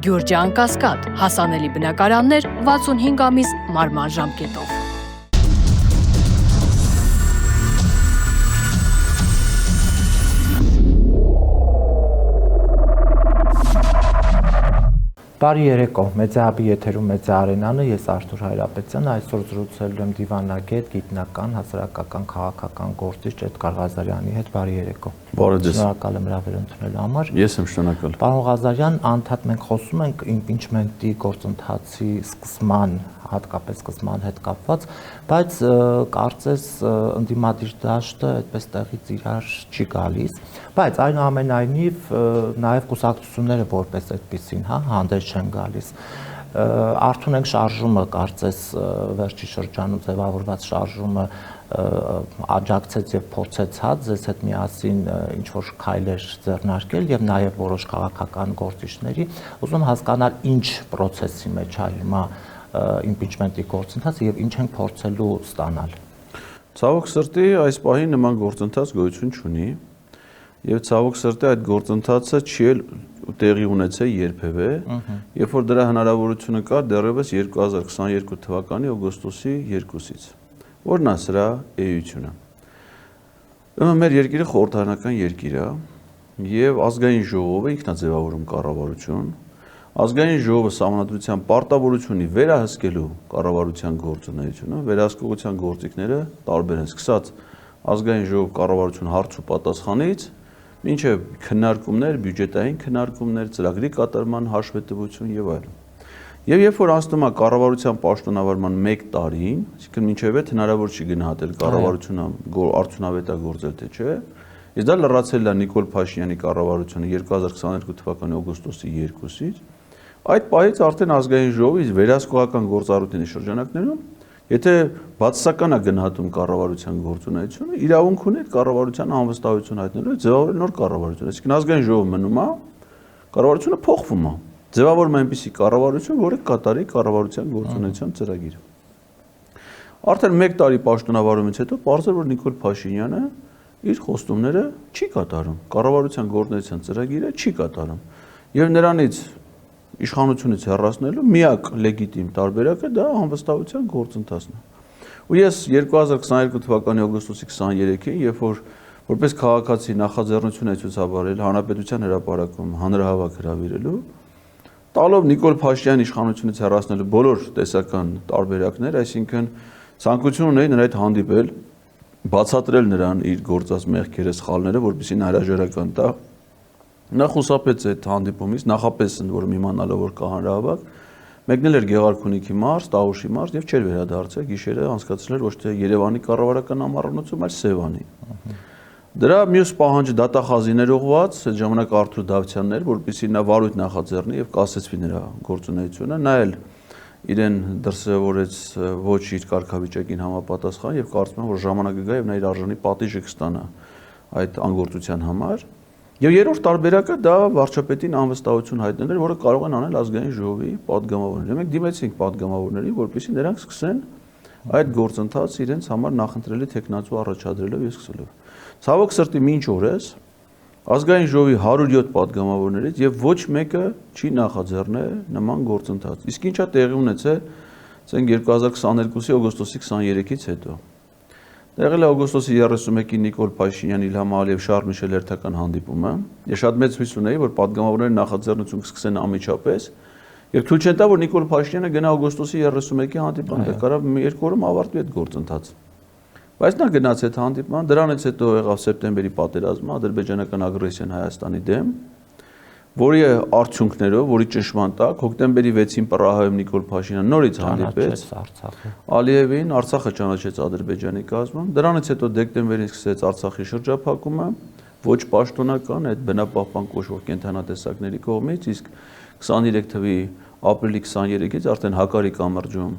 Գյուրջան Կասկադ, հասանելի բնակարաններ 65 ամիս մարման ժամկետով։ Բարի երեկո, Մեծահաբի եթերում Մեծա Արենանը, ես Արթուր Հայրապետյանը, այսօր զրուցելու եմ դիվանագետ, գիտնական, հասարակական, քաղաքական գործիչ Էդգար Ղազարյանի հետ, բարի երեկո։ Շնորհակալ եմ հրավեր ընդունելու համար։ Ես եմ շնորհակալ։ Պարոն Ղազարյան, անդադ մենք խոսում ենք իմպիչմենտի գործընթացի սկսման, հատկապես սկսման հետ կապված, բայց կարծես ընդդիմադիր դաշտը այդպես տեղից իրար չի գալիս, բայց այնուամենայնիվ նաև կուսակցությունները որպես այդպեսին, հանդես չեն գալիս։ Արթուն ենք շարժումը, կարծես վերջի շրջանում ձևավորված շարժումը աջակցեց եւ փորձեց ձեզ հետ միասին ինչ-որ քայլեր ձեռնարկել եւ նաեւ որոշ քաղաքական գործիչների, ուզում հասկանալ ինչ process-ի մեջ է հիմա impeachment-ի գործընթացը եւ ինչ են փորձելու ստանալ։ Ցավոք սրտի այս պահին նման գործընթաց գոյություն չունի եւ ցավոք սրտի այդ գործընթացը չի էլ տեղի ունեցել երբևէ, երբ որ դրա հնարավորությունը կար դեռևս 2022 թվականի օգոստոսի 2-ից։ Որն է սրա էությունը։ Ուրեմն մեր երկիրը խորհրդարանական երկիր է եւ ազգային ժողովը ինքն է ձևավորում կառավարություն։ Ազգային ժողովը սահմանադրության պարտավորությունի վերահսկելու կառավարության գործունեությունը, վերահսկողության գործիքները տարբեր են, սկսած ազգային ժողով կառավարություն հարց ու պատասխանից, մինչև քննարկումներ, բյուջետային քննարկումներ, ծրագրի կատարման հաշվետվություն եւ այլն։ Եվ երբ որ անցնում է կառավարության պաշտոնավարման 1 տարին, այսինքն մինչև այդ հնարավոր չի գնահատել կառավարությունը արդյունավետ է գործել թե չէ, իսկ դա լրացել է Նիկոլ Փաշինյանի կառավարությունը 2022 թվականի օգոստոսի 2-ից, այդ պահից արդեն ազգային ժողովի վերահսկողական գործառույթների շրջանակներում, եթե բացասական է գնահատում կառավարության գործունեությունը, իրավունք ունի կառավարության անվստահություն հայտնելու ձևավորել նոր կառավարություն, այսինքն ազգային ժողովը մնում է, կառավարությունը փոխվում է, ձևավորում է այնպիսի կառավարություն, որը կատարի կառավարության գործունեության ծրագիրը։ Արդեն 1 տարի պաշտոնավարումից հետո պարզ է, որ Նիկոլ Փաշինյանը իր խոստումները չի կատարում, կառավարության գործունեության ծրագիրը չի կատարում, եւ նրանից իշխանությունից հեռացնելու միակ լեգիտիմ տարբերակը դա անվստահության գործընթացն է։ Ու ես 2022 թվականի օգոստոսի 23-ին, երբ որ որպես քաղաքացի նախաձեռնություն է ցուցաբերել Հանրապետության հրապարակում հանրահավաք հրավիրելու, տալով Նիկոլ Փաշինյանի իշխանությունից հեռացնելու բոլոր տեսական տարբերակներ, այսինքն ցանկություն ունեի նրա հետ հանդիպել, բացատրել նրան իր գործած մեղքերը, սխալները, որպեսզի նա հրաժարական տա։ Նա խուսափեց այդ հանդիպումից, նախապես ընդորում իմանալով որ կա հանրահավաք, մեկնել էր Գեղարքունիքի մարզ, Տավուշի մարզ եւ չէր վերադարձել, գիշերը անցկացրել ոչ թե Երևանի կառավարական ամառանոցում, այլ Սևանի։ Դրա մյուս պահանջը դատախազիներ ուղղված, այդ ժամանակ Արթուր Դավթյանն էր, որպեսզի նա վարույթ նախաձեռնի եւ կասեցվի նրա գործունեությունը, նա էլ իրեն դրսևորեց ոչ իր կարգավիճակին համապատասխան եւ կարծում եմ որ ժամանակը գա եւ նա իր արժանի պատիժը կստանա այդ անգործության համար։ Եվ երրորդ տարբերակը դա վարչապետին անվստահություն հայտնելն էր, որը կարող են անել ազգային ժողովի պատգամավորները։ Մենք դիմեցինք պատգամավորներին, որպեսզի նրանք սկսեն այդ գործընթացը իրենց համար նախընտրելի տեխնացու առաջադրելով եւ սկսելով։ Ցավոք սրտի մինչ օրս ազգային ժողովի 107 պատգամավորներից եւ ոչ մեկը չի նախաձեռնել նման գործընթաց։ Իսկ ինչա տեղի ունեցել ցենք 2022-ի օգոստոսի 23-ից հետո։ Տեղել է օգոստոսի 31-ի Նիկոլ Փաշինյանի, Իլհամ Ալիև, Շարլ Միշել հերթական հանդիպումը։ Ես շատ մեծ հույս ունեի, որ պատգամավորները նախաձեռնություն կսկսեն անմիջապես, եւ թույլ չեն տա, որ Նիկոլ Փաշինյանը գնա օգոստոսի 31-ի հանդիպման, դա կարող 2 օրում ավարտվի այդ գործընթացը։ Բայց նա գնաց այդ հանդիպման, դրանից հետո եղավ սեպտեմբերի պատերազմը, ադրբեջանական ագրեսիան Հայաստանի դեմ, որի արդյունքներով, որի ճնշման տակ հոկտեմբերի 6-ին Պրահայում Նիկոլ Փաշինյանը նորից հանդիպեց Ալիևին, Արցախը ճանաչեց Ադրբեջանի կազմում, դրանից հետո դեկտեմբերին սկսեց Արցախի շրջափակումը, ոչ պաշտոնական, այդ բնապահպան կոչվող կենդանատեսակների կողմից, իսկ 23 թվականի ապրիլի 23-ից արդեն Հակարի կամրջում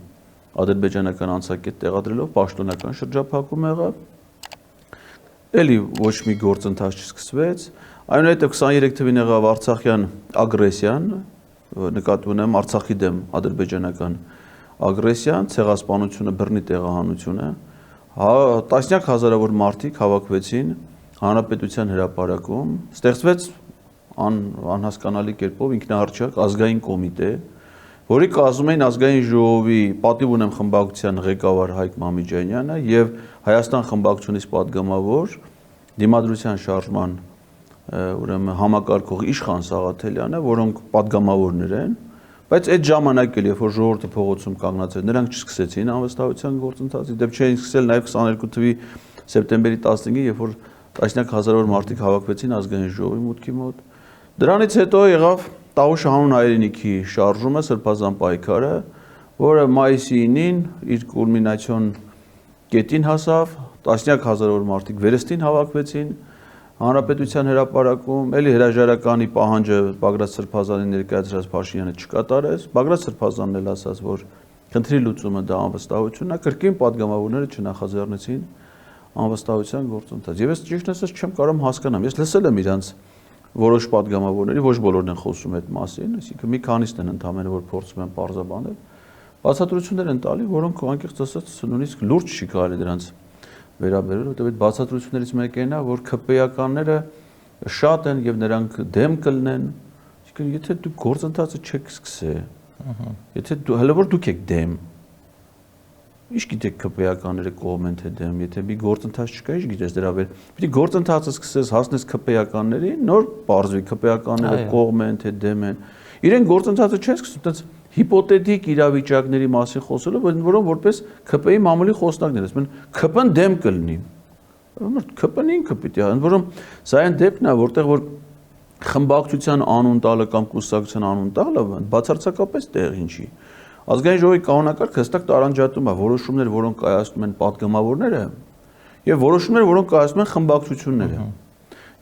ադրբեջանական անցակետ տեղադրելով պաշտոնական շրջափակում եղավ։ Էլի ոչ մի գործընթաց չսկսվեց։ Այնուհետև 23 թվականին եղավ Արցախյան ագրեսիան, նկատի ունեմ Արցախի դեմ ադրբեջանական ագրեսիան, ցեղասպանությունը, բռնի տեղահանությունը, տասնյակ հազարավոր մարդիկ հավաքվեցին Հանրապետության հրապարակում, ստեղծվեց անհասկանալի կերպով ինքնահարճակ ազգային կոմիտե, որի կազմում էին ազգային ժողովի պատիվ ունեմ խմբակցության ղեկավար Հայկ Մամիջանյանը եւ Հայաստան խմբակցությունից падգամավոր Դիմադրության շարժման ուրեմն համակարգող Իշխան Սաղաթելյանը, որոնք падգամավորներ են, բայց այդ ժամանակ էլ երբ որ ժողովուրդը փողոցում կանգնած էր, նրանք չսկսեցին անվստահության գործընթացը, դեպ չէին սկսել նաեւ 22 թվականի սեպտեմբերի 15-ին, երբ որ տասնյակ հազարավոր մարդիկ հավաքվեցին ազգային ժողովի մուտքի մոտ։ Դրանից հետո եղավ Տավուշ հանուն հայրենիքի շարժումը, սրբազան պայքարը, որը մայիսի 9-ին իր կուլմինացիոն կետին հասավ, տասնյակ հազարավոր մարդիկ վերստին հավաքվեցին Հանրապետության հրապարակում, էլի հրաժարականի պահանջը Բագրատ Սրբազանի ներկայացրած Փաշինյանը չկատարեց, Բագրատ Սրբազանն էլ ասաց, որ քննի լուծումը դա անվստահությունն է, կրկին падգամավորները չնախաձեռնեցին անվստահության գործընթաց։ Եվ ես ճիշտ ասած չեմ կարող հասկանամ, ես լսել եմ իրանց որոշ падգամավորների, ոչ բոլորն են խոսում այդ մասին, այսինքն մի քանիսն են ընդամենը որ փորձում են պարզաբանել, բացատրություններ են տալի, որոնք անկեղծ ասած նույնիսկ լուրջ չի կարելի դրանց վերաբերել, որտեղ այդ բացատրություններից մեկն է, որ ԿՊ-ականները շատ են եւ նրանք դեմ կլինեն, այսինքն եթե դու գործընթացը չեք սկսե, եթե դու հələ որ դուք եք դեմ, ինչ գիտեք ԿՊ-ականները կողմ են թե դեմ, եթե մի գործընթաց չկա, ինչ գիտես դրա վեր, պիտի գործընթացը սկսես հասնես ԿՊ-ականներին, նոր բարձվի ԿՊ-ականները կողմ են թե դեմ են, իրեն գործընթացը չեն սկսում, այդպես հիպոթետիկ իրավիճակների մասին խոսելով, որոնք որպես ԿՊ-ի մամուլի խոսնակներ, ասում են ԿՊ-ն դեմ կլինի։ ԿՊ-ն ինքը պիտի, ընդ որում սա այն դեպքն է, որտեղ որ խմբակցության անուն տալը կամ կուսակցության անուն տալը բացարձակապես տեղին չի։ Ազգային ժողովի կանոնակարգը հստակ տարանջատում է որոշումներ, որոնք կայացնում են падգամավորները, եւ որոշումներ, որոնք կայացնում են խմբակցությունները։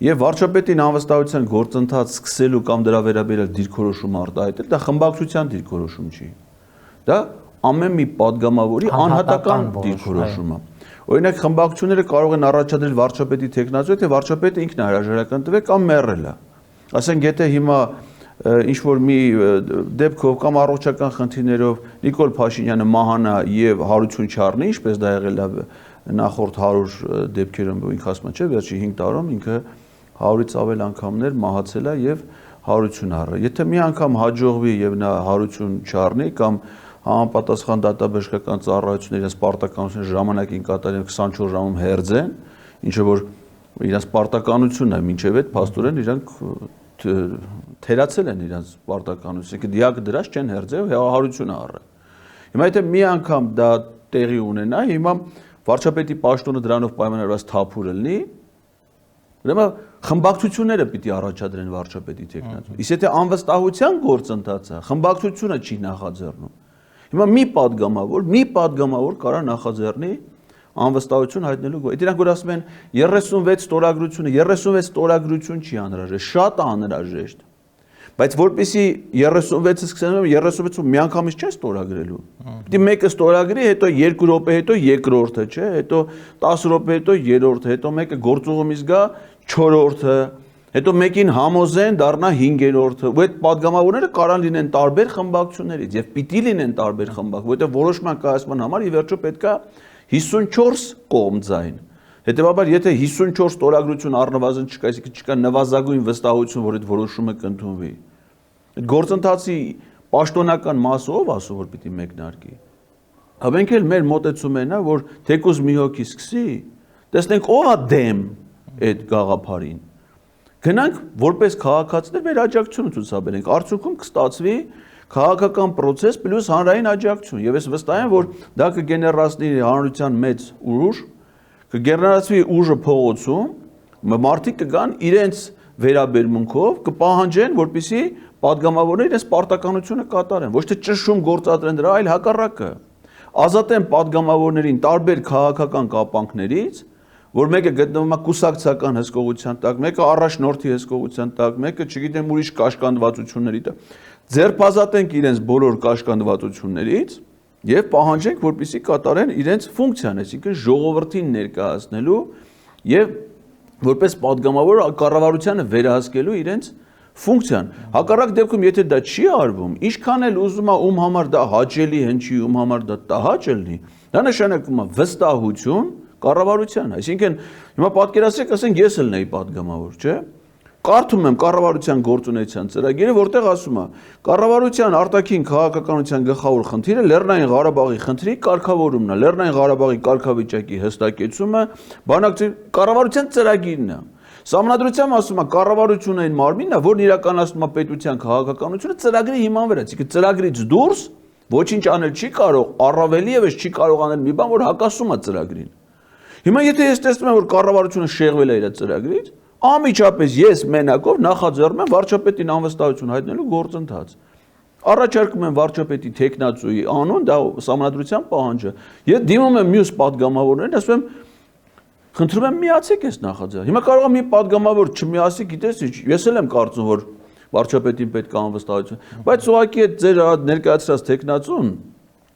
Եվ վարչապետին անվստահության գործընթաց սկսելու կամ դրա վերաբերյալ դիրքորոշում արտահայտել, դա խմբակցության դիրքորոշում չի։ Դա ամեն մի падգամավորի անհատական դիրքորոշումը։ Օրինակ խմբակցությունները կարող են առաջադրել վարչապետի տեխնազու, թե վարչապետը ինքն է հրաժարական տվել կամ մեռել է։ Ասենք եթե հիմա ինչ որ մի դեպքով կամ առողջական խնդիրներով Նիկոլ Փաշինյանը մահանա եւ հարություն չառնի, ինչպես դա եղել է նախորդ 100 դեպքերում, ինքը ասում է, չէ, վերջի 5 տարում ինքը 100-ից ավել անգամներ մահացել է եւ հարություն առել։ Եթե մի անգամ հաջողվի եւ նա հարություն չառնի կամ համապատասխան դատաբժշկական ծառայությունների իրենց պարտականությունը ժամանակին կատարեն 24 ժամում հերձեն, ինչը որ իրենց պարտականությունն է, մինչեւ այդ փաստորեն իրանք թերացել են իրենց պարտականությունը, դիակ դրած չեն հերձել հարություն առել։ Հիմա եթե մի անգամ դա տեղի ունենա, հիմա վարչապետի պաշտոնը դրանով պայմանավորված թափուր լինի, ուրեմն խմբակցությունները պիտի առաջադրեն վարչապետի տեխնազու։ Իսկ եթե անվստահության գործընթացը խմբակցությունը չի նախաձեռնում, հիմա մի падգամավոր կարա նախաձեռնի անվստահություն հայտնելու գոյ։ Դրանք որ ասում են 36 ստորագրությունը, 36 ստորագրություն չի անհրաժեշտ, շատ է անհրաժեշտ։ Բայց որպեսի 36-ը սկսեմ, 36-ում միանգամից չես ստորագրելու։ Պիտի մեկը ստորագրի, հետո 2 րոպե հետո երկրորդը, չէ, հետո 10 րոպե հետո երրորդը, հետո մեկը գործուղումից գա 4-րդը, հետո մեկին համոզեն դառնա 5-րդը։ Ու այդ падգամավորները կարան լինեն տարբեր խմբակցություններից եւ պիտի լինեն տարբեր խմբակ, որովհետեւ որոշման կայացման համար ի վերջո պետքա 54 կողմ ձայն։ Հետևաբար եթե 54 ստորագրություն առնվազն չկա, այսինքն չկա նվազագույն վստահություն, որ այդ որոշումը կընդունվի։ Այդ գործընթացի պաշտոնական մասը ով ասում որ պիտի մեկնարկի։ Մենք էլ մեր մոտեցումն է, որ թեկուզ մի հոգի սկսի, տեսնենք ով է դեմ այդ գաղափարին։ Գնանք որպես քաղաքացիներ մեր աջակցությունը ցուցաբերենք, արդյունքում կստացվի քաղաքական process պլյուս հանրային աջակցություն, եւ ես վստահ եմ, որ դա կգեներացնի հանրության մեծ ուժ, կգեներացվի ուժը փողոցում, մարդիկ կգան իրենց վերաբերմունքով, կպահանջեն, որպեսզի падգամավորները իրենց պարտականությունը կատարեն, ոչ թե ճնշում գործադրեն դրա, այլ հակառակը։ Ազատեն падգամավորներին տարբեր քաղաքական կապանքներից, որ մեկը գտնվում է կուսակցական հսկողության տակ, մեկը առաջնորդի հսկողության տակ, մեկը, չգիտեմ, ուրիշ կաշկանդվածությունների տակ։ Ձերբազատենք իրենց բոլոր կաշկանդվածություններից եւ պահանջենք, որպեսզի կատարեն իրենց ֆունկցիան, այսինքն ժողովրդին ներկայացնելու եւ որպես падգամավոր կառավարությանը վերահսկելու իրենց ֆունկցիան։ Հակառակ դեպքում, եթե դա չի արվում, ինչքան էլ ուզում է ում համար դա հաճելի հնչի, ում համար դա տհաճ լինի, դա նշանակում է վստահություն կառավարության, այսինքն հիմա պատկերացրեք, ասենք ես ելնեի падգամավոր, չէ՞։ Կարդում եմ կառավարության գործունեության ծրագիրը, որտեղ ասում է կառավարության արտաքին քաղաքականության գլխավոր խնդիրը Լեռնային Ղարաբաղի խնդրի կարգավորումն է, Լեռնային Ղարաբաղի կարգավիճակի հստակեցումը, կառավարության ծրագիրն է։ Սահմանադրությամբ ասում է կառավարությունը այն մարմինն է, որն իրականացնում է պետության քաղաքականությունը ծրագրի հիման վրա, այսինքն ծրագրից դուրս ոչինչ անել չի կարող, առավելի եւս չի կարող անել մի բան, որ հակասում է ծրագրին։ Հիմա եթե ես տեսնում եմ, որ կառավարությունը շեղվել է իր ծրագրից, անմիջապես ես մենակով նախաձեռնում եմ վարչապետին անվստահություն հայտնելու գործընթաց։ Առաջարկում եմ վարչապետի տեխնացուի անուն, դա սահմանադրության պահանջը։ Ես դիմում եմ մյուս падգամավորներին, ասում եմ խնդրում եմ միացեք այս նախաձեռնությունը։ Հիմա կարող է մի падգամավոր չմիացի, գիտես ինչ, ես էլ եմ կարծում, որ վարչապետին պետք է անվստահություն, բայց ուղղակի այդ ձեր ներկայացրած տեխնացուն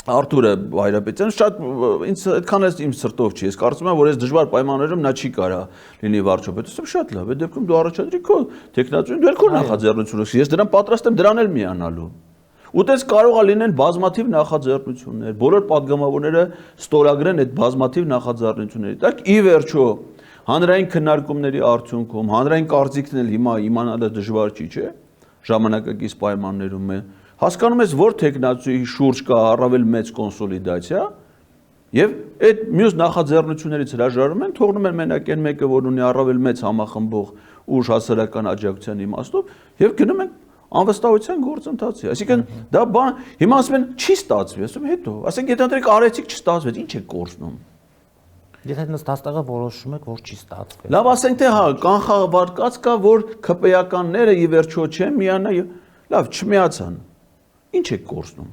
Արթուրը Հայրապետյան շատ ինձ այդքան էլ իմ սրտով չի, ես կարծում եմ, որ այս դժվար պայմաններում նա չի կարա լինի վարչապետ, ասում շատ լավ, այդ դեպքում դու առաջադրի քո տեխնացուն, դու քո նախաձեռնությունը, ես դրան պատրաստ եմ դրան էլ միանալու։ Ուտես կարող է լինեն բազմաթիվ նախաձեռնություններ, բոլոր падգամավորները ստորագրեն այդ բազմաթիվ նախաձեռնությունների։ Դակ ի վերջո հանրային քննարկումների արդյունքում հանրային կարծիքն էլ հիմա իմանալը դժվար չի, չէ՞։ Ժամանակակից պայմաններում է հասկանում ես, որ տեխնացուի շուրջ կա առավել մեծ կոնսոլիդացիա եւ այդ մյուս նախաձեռնություններից հրաժարվում են, թողնում են մենակ այն մեկը, որ ունի առավել մեծ համախմբող ուժ հասարակական աջակցության իմաստով եւ գնում են անվստահության գործընթացի։ Այսինքն դա բան հիմա ասում են չի ստացվի, ասում հետո, ասենք եթե դրեք արեցիք չստացվեց, ինչ է կորցնում։ Եթե նստաստեղը որոշում եք, որ չի ստացվել։ Լավ, ասենք թե հա, կանխավարկած կա, որ ԿՊ-ականները ի վերջո չեն միանա, լավ, չմիացան։ Ինչ է կորցնում։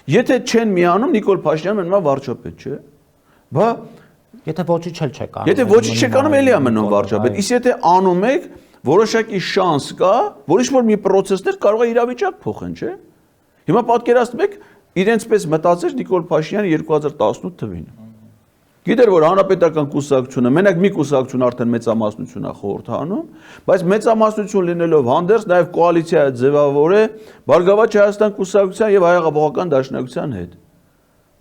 Եթե չեն միանում, Նիկոլ Փաշինյանը մնում է վարչապետ, չէ՞։ Բա եթե ոչինչ չեք անում։ Եթե ոչինչ չեք անում, էլի է մնում վարչապետ։ Իսկ եթե անում եք, որոշակի շանս կա, որ ինչ-որ մի process-ներ կարող է իրավիճակ փոխեն, չէ՞։ Հիմա պատկերացնեք, իրենց պես մտածեր Նիկոլ Փաշինյանը 2018 թվին։ Գիտեր, որ հանրապետական կուսակցությունը, մենակ մի կուսակցություն արդեն մեծամասնություն է խորհրդանում, բայց մեծամասնություն լինելով հանդերձ նաև կոալիցիա ձևավոր է Բարգավաճ Հայաստան կուսակցության եւ Հայ-Աղաբողական Դաշնակցության հետ։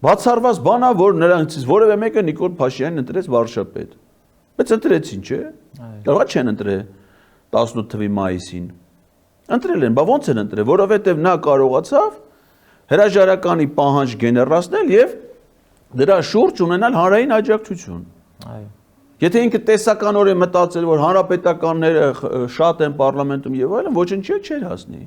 Բացառված բան է, որ նրանցից որևէ մեկը Նիկոլ Փաշինյանին ընտրեց վարչապետ։ Բայց ընտրեցին, չէ՞։ Կարող է չեն ընտրել 18 թվի մայիսին։ Ընտրել են, բա ո՞նց են ընտրել, որովհետեւ նա կարողացավ հրաժարականի պահանջ գեներացնել եւ դրա շուրջ ունենալ հանրային աջակցություն։ Այո։ Եթե ինքը տեսականորեն մտածել, որ հանրապետականները շատ են պարլամենտում եւ այլն, ոչինչ չէր հասնի։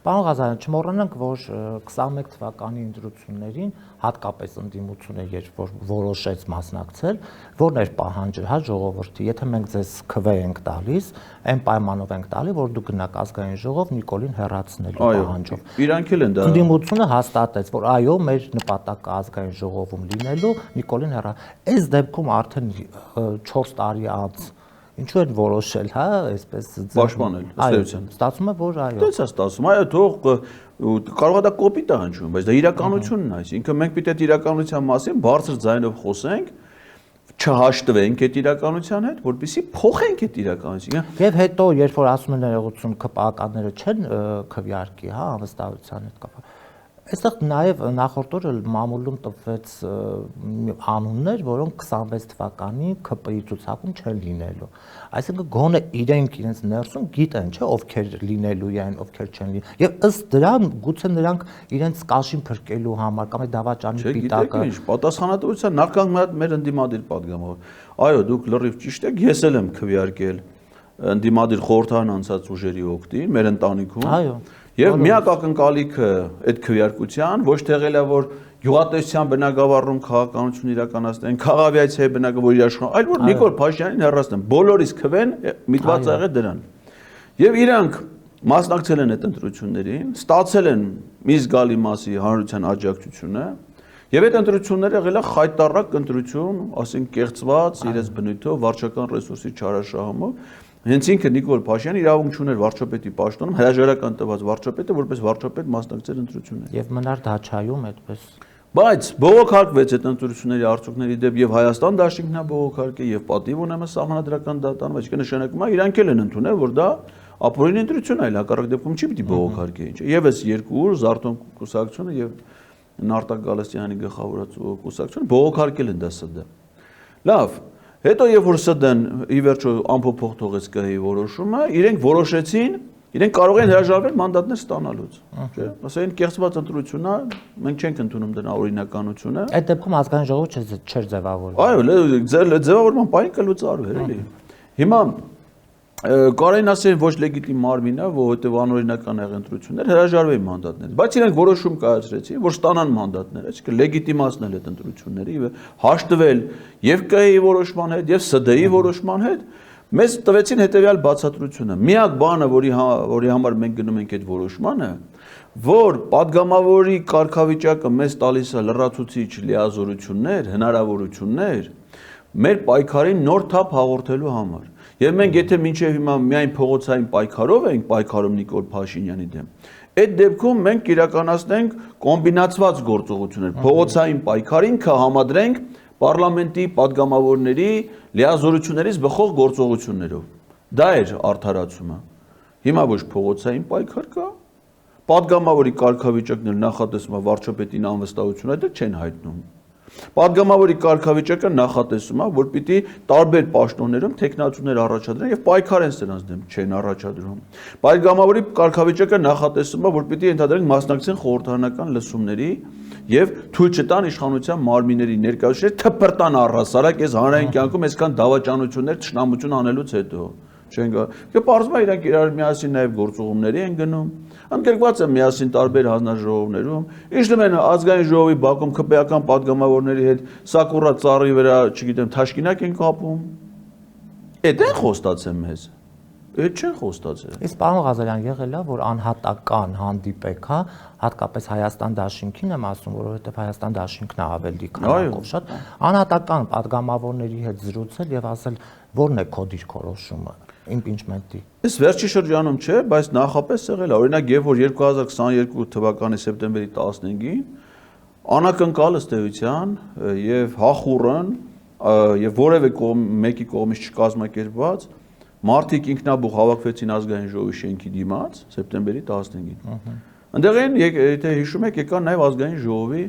Պարոն Ղազարյան, չմոռանանք, որ 21 թվականի ընտրություններին հատկապես ընդդիմությունը երբ որ որոշեց մասնակցել, որն էր պահանջը, հա ժողովրդի, եթե մենք ձեզ քվե ենք տալիս, այն պայմանով ենք տալի, որ դու գնաք ազգային ժողով Նիկոլին հեռացնելու պահանջով։ Իրանք էլ են դա։ Ընդդիմությունը հաստատեց, որ այո, մեր նպատակը ազգային ժողովում լինելու Նիկոլին Այս դեպքում արդեն 4 տարի անց ինչու են որոշել, հա, այսպես պաշտպանել, ըստ էության։ Ստացվում է, որ այո։ Դից է ստացվում, այո, թող կարող է դա կոպիտ է հնչում, բայց դա իրականությունն է, այսինքն մենք պիտի այդ իրականության մասին բարձր ձայնով խոսենք, չհաշտվենք այդ իրականության հետ, որպեսզի փոխենք այդ իրականությունը։ Եվ հետո, երբ որ ասում են ներողություն, ԿՊԱ-ականները չեն քվեարկի, հա, անվստահության հետ կապված։ Այստեղ նաև նախորդ օրը մամուլում տվեց անուններ, որոնք 26 թվականի ԿՊ-ի ցուցակում չեն լինելու։ Այսինքն գոնե իրենց ներսում գիտեն, չէ, ովքեր լինելու են, ովքեր չեն լինելու։ Եվ ըստ դրան գուցե նրանք իրենց կաշին փրկելու համար կամ դավաճանի պիտակը։ Չէ, պատասխանատվության նախքան մեր ընդդիմադիր падգամավոր։ Այո, դուք լրիվ ճիշտ եք, ես էլ եմ քվեարկել ընդդիմադիր խորհրդարան անցած ուժերի օգտին, մեր ընտանիքում։ Այո։ Եվ միակ ակնկալիքը այդ քվեարկության ոչ թե եղել է, որ գյուղատնտեսության բնագավառում քաղաքականություն իրականացնեն, քաղավիացիայի բնագավառում որ իրաշխան, այլ որ Նիկոլ Փաշինյանին հեռացնեն, բոլորիս քվեն միտված եղել դրան։ Եվ իրանք մասնակցել են այդ ընտրություններին, ստացել են մի զգալի մասի հանրության աջակցությունը, եւ այդ ընտրությունները եղել է խայտառակ ընտրություն, ասենք կեղծված իրենց բնույթով, վարչական ռեսուրսի չարաշահումով։ Հենց ինքը Նիկոլ Փաշինյանը իրավունք չուներ վարչապետի պաշտոնում, հրաժարական տված վարչապետը որպես վարչապետ մասնակցել ընտրություններին։ Եվ մնար Դաչայում այդպես։ Բայց բողոքարկվեց այդ ընտրությունների արդյունքների դեպ եւ Հայաստան դաշինքն է բողոքարկել եւ պատիվ ունեմ սահմանադրական դատան, այսինքն նշանակում է իրանք էլ են ընդունել, որ դա ապօրինի ընտրություն է, հակառակ դեպքում չի պիտի բողոքարկի, ինչ։ Եվս երկու ուր Զարթոն կուսակցությունը եւ Նարտակ Գալստյանի գլխավորած կուսակցությունը բողոքարկել են դա սա։ Լավ, Հետո երբ որ ՍԴ-ն ի վերջո ամփոփող թողեց ԿՀ-ի որոշումը, իրենք որոշեցին, իրենք կարող են հրաժարվել մանդատներ ստանալուց, չէ՞։ Ասեն կեղծված ընտրություն է, մենք չենք ընդունում դրա օրինականությունը։ Այդ դեպքում ազգային ժողովը չէր ձևավորվում։ Այո, ձևավորման պահին կլուծարվեր, էլի։ Հիմա Կարեն ասեն ոչ լեգիտիմ մարմին է, որովհետև անօրինական ընտրություններ հրաժարվեին մանդատներից, բայց իրենք որոշում կայացրեցին, որ ստանան մանդատներ, այսինքն լեգիտիմացնել այդ ընտրությունները եւ հաշտվել եւ ԿՀ-ի որոշման հետ եւ ՍԴ-ի որոշման հետ, մեզ տվեցին հետեւյալ բացատրությունը։ Միակ բանը, որի համար մենք գնում ենք այդ որոշմանը, որ падգամավորի կարգավիճակը մեզ տալիս է լրացուցիչ լիազորություններ, հնարավորություններ մեր պայքարին նոր թափ հաղորդելու համար։ Եվ մենք եթե մինչև հիմա միայն փողոցային պայքարով ենք պայքարում Նիկոլ Փաշինյանի դեմ, այդ դեպքում մենք իրականացնենք կոմբինացված գործողություններ, փողոցային պայքարին կհամադրենք պարլամենտի падգամավորների լիազորություններից բխող գործողություններով։ Դա էր արդարացումը։ Հիմա ոչ փողոցային պայքար կա, падգամավորի կարգավիճակն նախատեսում է վարչապետին անվստահություն այդ չեն հայտնում։ Падգամավորի կարգավիճակը նախատեսում է, որ պիտի տարբեր պաշտոններում տեխնացուներ առաջադրեն եւ պայքարեն սրանց դեմ, չեն առաջադրում։ Падգամավորի կարգավիճակը նախատեսում է, որ պիտի ընդհանրեն մասնակցեն խորհրդարանական լսումների եւ թույլ չտան իշխանության մարմինների ներկայացուցիչներ թփրտան առհասարակ այս հանրային կյանքում այսքան դավաճանություններ, ճշնամություն անելուց հետո։ Չեն գա։ Եվ պարզվում է իրանք իրար միասին նաև գործողումների են գնում։ Ընդգրկված են միասին տարբեր հանձնաժողովներում։ Իջնում են ազգային ժողովի բակում ԿՊ-ական падգամավորների հետ սակուռա ծառի վրա, չգիտեմ, թաշկինակ են կապում։ Էդ են խոստացել մեզ։ Այդ չեն խոստացել։ Իսկ պարոն Ղազարյան եղել է, որ անհատական հանդիպեք, հա, հատկապես Հայաստան դաշինքին եմ ասում, որովհետև Հայաստան դաշինքն է ավելի քանակով շատ, անհատական падգամավորների հետ զրուցել եւ ասել, որն է քո դիրքորոշումը իմպիչմենտի։ Այս վերջի շրջանում չէ, բայց նախապես եղել է։ Օրինակ, երբ որ 2022 թվականի սեպտեմբերի 15-ին անակնկալ ըստ էության եւ հախուռն եւ որևէ մեկի կողմից չկազմակերպված մարդիկ ինքնաբուխ հավաքվեցին ազգային ժողովի շենքի դիմաց սեպտեմբերի 15-ին։ Այնտեղ են, եթե հիշում եք, եկան նաև ազգային ժողովի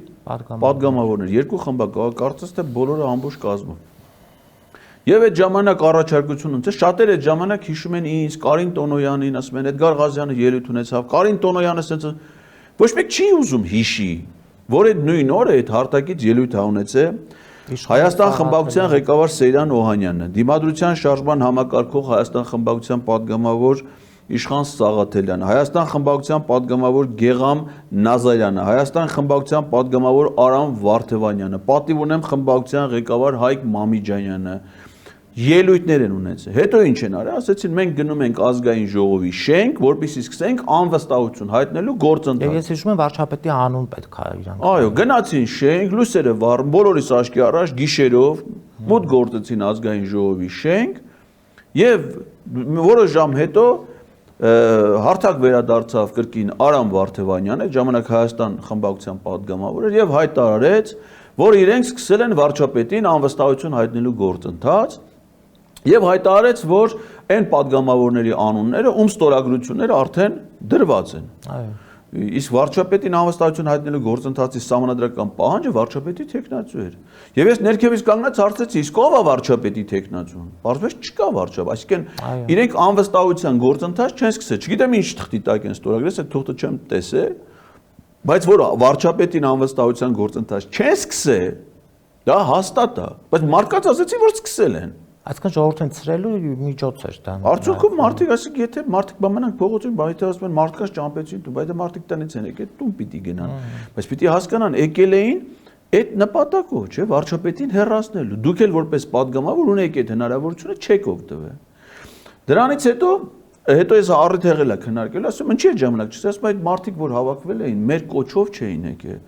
падգամավորներ, երկու խմբակ, կարծես թե բոլորը ամբողջ կազմով։ Եվ այդ ժամանակ առաջարկություն ունեցել, շատերը այդ ժամանակ հիշում են ինձ, Կարին Տոնոյանին, ասում են Էդգար Ղազյանը ելույթ ունեցավ, Կարին Տոնոյանը ասեց, ոչ մեկ չի ուզում հիշի, որ այդ նույն օրը այդ հարտակից ելույթ ունեցել Հայաստան խմբակցության ղեկավար Սեյրան Օհանյանը, Դիմադրության շարժման համակարգող Հայաստան խմբակցության падգամավոր Իշխան Սաղաթելյանը, Հայաստան խմբակցության падգամավոր Գեգամ Նազարյանը, Հայաստան խմբակցության падգամավոր Արամ Վարդևանյանը, պատիվ ունեմ խմբակցության ղեկավար Հայկ Մամիջանյանը ելույթներ են ունեցել։ Հետո ինչ են արել, ասեցին մենք գնում ենք ազգային ժողովի շենք, որպեսզի սկսենք անվստահություն հայտնելու գործընթաց։ Ես հիշում եմ վարչապետի անուն պետք է իրանք։ Այո, գնացին շենք, լույսերը վառ, բոլորիս աչքի առաջ գիշերով մոտ գործեցին ազգային ժողովի շենք եւ որոշ ժամ հետո հարթակ վերադարձավ կրկին Արամ Վարդևանյանը, ժամանակ Հայաստան խմբակցության падգամավոր էր եւ հայտարարեց, որ իրենք սկսել են վարչապետին անվստահություն հայտնելու գործընթաց եւ հայտարարեց, որ այն падգամավորների անունները, ում ստորագրությունները արդեն դրված են։ Այո։ Իսկ վարչապետին անվստահություն հայտնելու գործընթացի սահմանադրական պահանջը վարչապետի տեխնացու էր։ Եվ ես ներքևից կանգնած հարցրեցի, իսկ ով է վարչապետի տեխնացուն։ Պարզվեց չկա վարչապետ, այսինքն իրենք անվստահության գործընթաց չեն սկսել։ Չգիտեմ ինչ թղթի տակ են ստորագրել, այդ թղթը չեմ տեսել, բայց որ վարչապետին անվստահության գործընթաց չեն սկսել, դա հաստատ է, բայց մարդկանց ասեցին, որ սկսել են։ Այսինքն ժողովրդին ցրելու միջոց էր դա։ Արդյունքում մարդիկ, այսինքն եթե մարդիկ բամանանք փողոցին, բայց ասում են մարդկանց ճամփեցին դու, բայց մարդիկ տնից են եկել, տուն պիտի գնան։ Բայց պիտի հասկանան, եկել էին այդ նպատակով, չէ, վարչապետին հեռացնելու։ Դուք էլ որպես падգամավոր ունեք այդ հնարավորությունը չեք օգտվել։ Դրանից հետո ես առիթ եղել է քննարկել, ասում ինչի՞ այդ ժամանակ չես, ասում այդ մարդիկ, որ հավաքվել էին, մեր կոչով չէին եկել։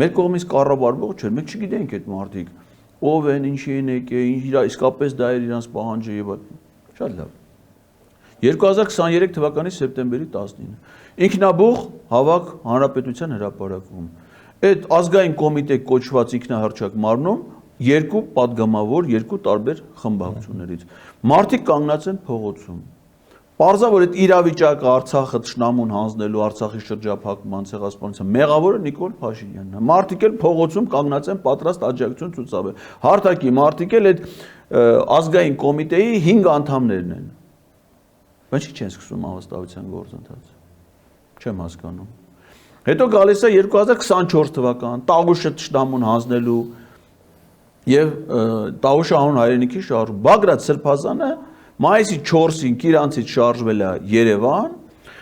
Մեր կողմից կառավարվող չէր, մենք չգիտենք այդ մարդիկ ով են, ինչի են եկել, իսկապես դա էր իրանց պահանջը եւ շատ լավ։ 2023 թվականի սեպտեմբերի 19-ը ինքնաբուխ հավաք հանրապետության հրապարակում։ Այդ ազգային կոմիտե կոչված ինքնահռչակ մարմնում երկու падգամավոր, երկու տարբեր խմբակցություններից։ Մարդիկ կանգնած են փողոցում։ Պարզա որ այդ իրավիճակը Արցախը ճշնամուն հանձնելու Արցախի շրջափակման ցեղասպանության մեղավորը Նիկոլ Փաշինյանն է։ Մարդիկ էլ փողոցում կանգնած են պատրաստ աջակցություն ցուցաբերել։ Հարթակի մարդիկ էլ այդ ազգային կոմիտեի 5 անդամներն են։ Ինչի՞ չեն սկսում անվստահության գործընթացը։ Չեմ հասկանում։ Հետո գալիս է 2024 թվական, Տաղուշը ճշտամուն հանձնելու եւ Տաղուշը անուն հայրենիքի շարժում։ Բագրատ Սրբազանը մայիսի 4-ին Կիրանցից շարժվել է Երևան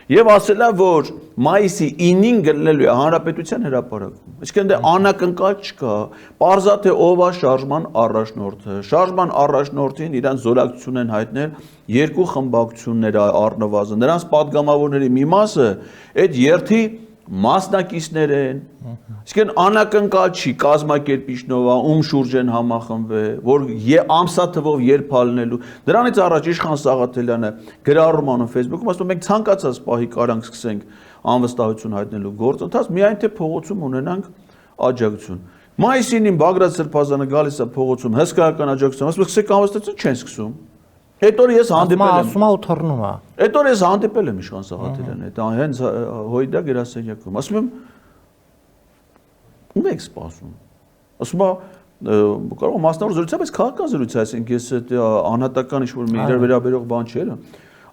եւ ասել է, որ մայիսի 9-ին գտնելու է Հանրապետության հրապարակում։ Այսինքն դե անակնկալ չկա։ Պարզա թե ով է շարժման առաջնորդը։ Շարժման առաջնորդին իրան զորակցություն են հայտնել երկու խմբակցություններ առնվազն։ Նրանց падգամավորների մի մասը այդ երթի մասնակիցներ են։ Այսինքն անակնկալ չի կազմակերպիչնով, ում շուրջ են համախմբվել, որ ամսաթվով երբ ալնելու։ Դրանից առաջ Իշխան Սաղաթելյանը գրառում անում Facebook-ում, ասում մենք ցանկացած պահի կարանք սկսենք անվստահություն հայտնելու գործընթաց, միայն թե փողոցում ունենանք աջակցություն։ Մայիսին Բագրատ Սրբազանը գալիս է փողոցում հսկայական աջակցություն, ասում սկսեք անվստահություն չեն սկսում։ Հետո ես հանդիպել եմ։ Ասում է ու թռնում է։ Հետո ես հանդիպել եմ Իշխան Սաղաթելյանը, այդ հենց հույդա գրասենյակում։ Ասում եմ ում եք սպասում։ Ասում է կարող մասնավոր զրույց է, բայց քաղաքական զրույց է, այսինքն ես այդ անհատական ինչ-որ մի իրար վերաբերող բան չէ,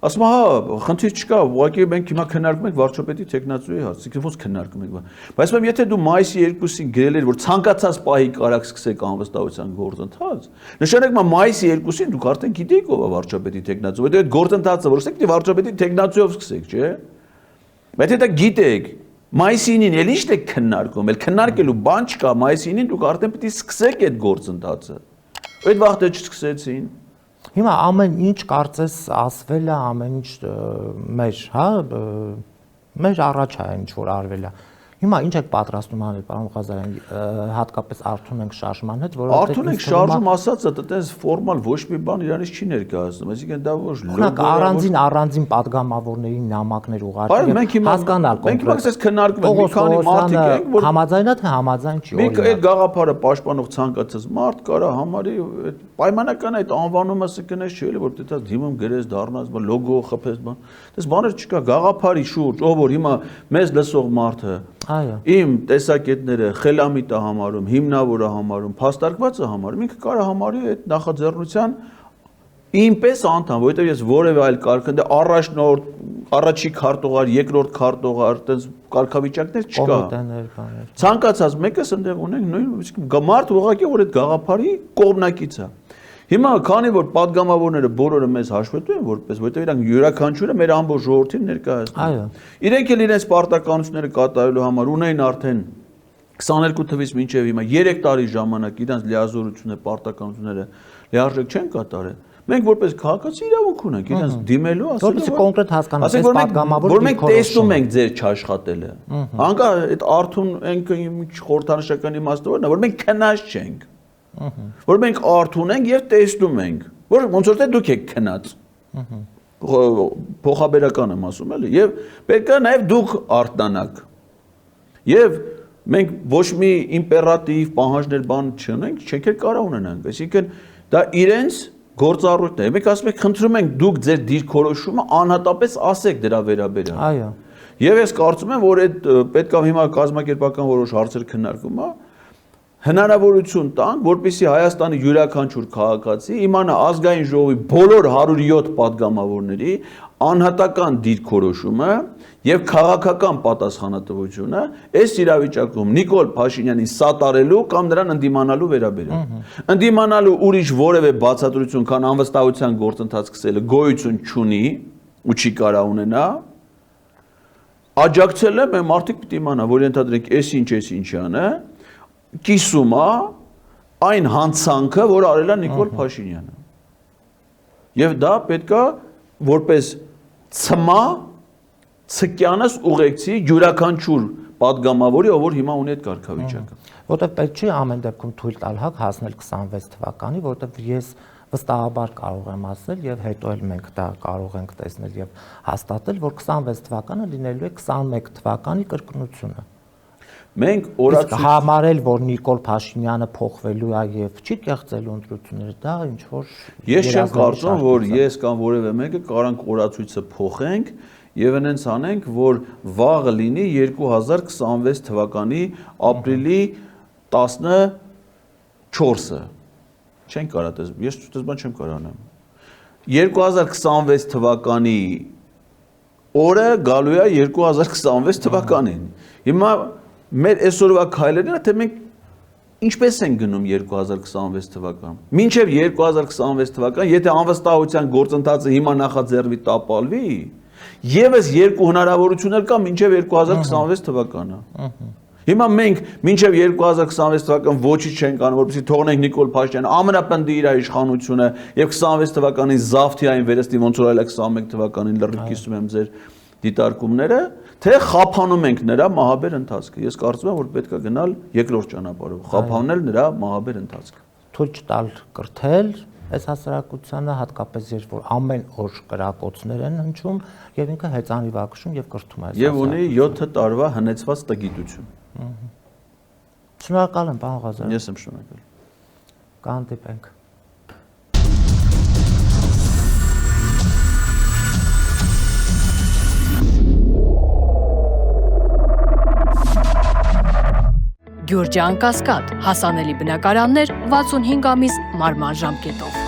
ասում է հա, խնդիր չկա, ուղղակի մենք հիմա քննարկում ենք վարչապետի տեխնացուի հարցը, ոնց քննարկում ենք։ Բայց ասում եմ, եթե դու մայիսի 2-ին գրել ես, որ ցանկացած պահի կարաք սկսեք անվստահության գործընթաց, նշանակում է մայիսի 2-ին դուք արդեն գիտեիք ով է վարչապետի տեխնացու, այդ գործընթացը որ սկսեք, դե վարչապետի տեխնացուով սկսեք, չէ՞։ Բայց եթե գիտեք մայիսին էլ ի՞նչ եք քննարկում, էլ քննարկելու բան չկա, մայիսին դուք արդեն պետք է սկսեք այդ գործընթացը։ Այդ վաղտը չսկսեցին։ Հիմա ամեն ինչ կարծես ասվել է, ամեն ինչ մեր, հա, մեր առաջ է ինչ որ արվել է։ Հիմա ինչ եք պատրաստում անել, պարոն Ղազարյան, հատկապես Արթուն ենք շարժման հետ, որովհետեւ Արթուն ենք շարժում ասածը, այտենց ֆորմալ ոչ մի բան իրանից չի ներկայացնում, այսինքն դա ոչ լոգո առանձին падգամավորների նամակներ ուղարկել, հասկանալ կոնկրետ։ Մենք ասես քննարկում ենք, մի քանի մարդիկ ենք, որ համաձայն է թե համաձայն չի։ Մենք այդ գաղափարը պաշտպանող ցանկացած մարդ կարա համարի պայմանական այդ անվանումը սկնես չէ, որ դե դիմում գրես դառնաս, բան լոգո խփես բան։ Դες բաներ չկա, գաղափարի շուրջ, ով որ հիմա մեզ լսող մարդը իմ տեսակետները խելամիտ է համարում, հիմնավոր է համարում, փաստարկված է համարում, ինքը կարա համարի այդ նախաձեռնության ինպես անդամ, որովհետև ես որևէ այլ կարգ առաջնորդ, առաջի քարտուղար, երկրորդ քարտուղար, այդպես կարգավիճակներ չկա։ Ցանկացած մեկս այնտեղ ունենք նույն մարդ ուղղակի որ այդ գաղափարի կողմնակից է։ Հիմա քանի որ падգամավորները բոլորը մեզ հաշվետու են որպես, որովհետև իրանք յուրաքանչյուրը մեր ամբողջ ժողովրդին ներկայացնում են։ Իրենք էլ իրենց պարտականությունները կատարելու համար ունեն արդեն 22 թվականից մինչև հիմա 3 տարի ժամանակ իրենց լիազորությունը, պարտականությունները լիարժեք չեն կատարել։ Մենք որպես քաղաքացի իրավունք ունենք իրենց դիմելու, ասելով կոնկրետ հասկանանք, այս падգամավոր որ մենք տեսնում ենք ձեր չաշխատելը։ Հանկա այդ Արթուն ենք խորհրդանշական իմաստով, որ մենք քնած չենք։ Որ մենք արթուն ենք եւ տեսնում ենք, որ ոնց որ թե դուք եք քնած։ Փոխաբերական եմ ասում էլի, եւ պետք է նաեւ դուք արթնանաք։ Եվ մենք ոչ մի իմպերատիվ պահանջներ բան չունենք, չենք էլ կարող ունենանք, այսինքն դա իրենց գործառույթն է։ Մենք ասում ենք, խնդրում ենք դուք ձեր դիրքորոշումը անհատապես ասեք դրա վերաբերյալ։ Այո։ Եվ ես կարծում եմ, որ այդ պետք է հիմա կազմակերպական որոշ հարցեր քննարկվում է, հնարավորություն տանք, որպեսզի Հայաստանի յուրաքանչյուր քաղաքացի իմանա ազգային ժողովի բոլոր 107 падգամավորների անհատական դիրքորոշումը եւ քաղաքական պատասխանատվությունը այս իրավիճակում Նիկոլ Փաշինյանին սատարելու կամ նրան ընդդիմանալու վերաբերյալ։ Ընդդիմանալու ուրիշ որևէ բացատրություն, քան անվստահության գործընթաց սկսելը գոյություն չունի ու չի կարող ունենա։ Աջակցել եմ, մարդիկ պիտի իմանա, որ ենթադրենք այս ինչան է, կիսում է այն հանցանքը, որ արել է Նիկոլ Փաշինյանը։ Եվ դա պետք է որպես ցմա ցկյանս ուղեկցի յուրաքանչյուր падգամավորի, ով որ հիմա ունի այդ կարգավիճակը։ Որտեվ պետք չի ամեն դեպքում թույլ տալ հակ հասնել 26 թվականի, որտեվ ես վստահաբար կարող եմ ասել եւ հետո էլ մենք դա կարող ենք տեսնել եւ հաստատել, որ 26 թվականը լինելու է 21 թվականի կրկնությունը։ Մենք օրացույց համարել, որ Նիկոլ Փաշինյանը փոխվելու է եւ չի կեղծելու ընտրությունները, դա ինչ որ ես չեմ կարծում, որ ես կամ որևէ մեկը կարանք օրացույցը փոխենք եւ այնց անենք, որ վաղը լինի 2026 թվականի ապրիլի 14-ը։ Չեն կարա դες, ես դες բան չեմ կարող անեմ։ 2026 թվականի օրը գալու է 2026 թվականին։ Հիմա մեր այսօրվա քայլերն է, թե մենք ինչպես են գնում 2026 թվական։ Մինչև 2026 թվական, եթե անվստահության գործընթացը հիմա նախաձեռնվի տապալվի, եւս երկու հնարավորություններ կա մինչև 2026 թվականը։ Հիմա մենք մինչև 2026 թվական ոչինչ չենք անում, որպեսզի թողնենք Նիկոլ Փաշինյանը ամենապնդի իր իշխանությունը եւ 26 թվականին Զավթիային վերստի ոնց որ այլ 21 թվականին լրիվ կիսում եմ ձեր դիտարկումները, թե խափանում ենք նրա մահաբեր ընթացքը։ Ես կարծում եմ, որ պետք է գնալ երկրորդ ճանապարհով, խափանել նրա մահաբեր ընթացքը։ Թույլ չտալ կրթել այս հասարակությանը, հատկապես երբ որ ամեն օր կրակոցներ են հնչում եւ ինքը հեծանիվ ակշում եւ կրթում է։ Եվ ունի 7 տարվա հնեցված տգիտություն։ Շնորհակալ եմ, պարոն Ղազարյան։ Ես եմ շնորհակալ։ Կհանդիպենք։ Գյուրջան Կասկադ, հասանելի բնակարաններ 65 ամիս մարման ժամկետով։